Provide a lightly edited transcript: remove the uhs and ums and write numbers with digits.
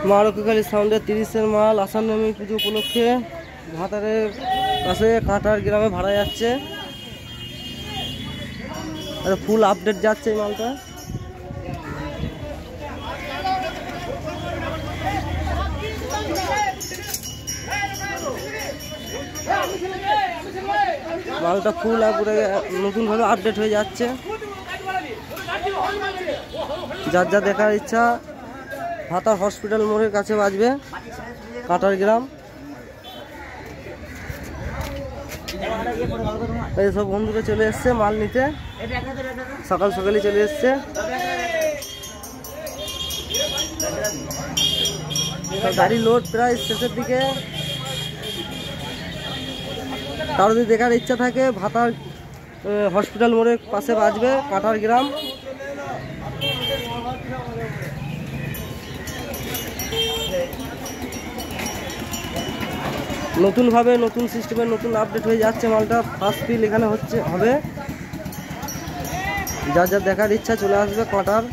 মা রক্ষাকালী সাউন্ডের 30-এর মাল আষাঢ় পুজো উপলক্ষে ভাতারের কাছে কাঁটার গ্রামে ভাড়া যাচ্ছে। ফুল আপডেট যাচ্ছে এই মালটা। মালটা ফুল নতুন ভাবে আপডেট হয়ে যাচ্ছে। যার যা দেখার ইচ্ছা ভাতার হসপিটাল মোড়ের কাছে বাজবে, কাঁটার গ্রাম। এইসব বন্ধুরা চলে এসছে মাল নিতে, সকাল সকালই চলে এসছে। গাড়ি লোড প্রায় শেষের দিকে। কারো যদি দেখার ইচ্ছা থাকে ভাতার হসপিটাল মোড়ের পাশে বাজবে, কাঁটার গ্রাম। নতুনভাবে নতুন সিস্টেমের নতুন আপডেট হয়ে যাচ্ছে মালটা। ফার্স্ট ফিল এখানে হবে। যার যার দেখার ইচ্ছা চলে আসবে কাঁটার।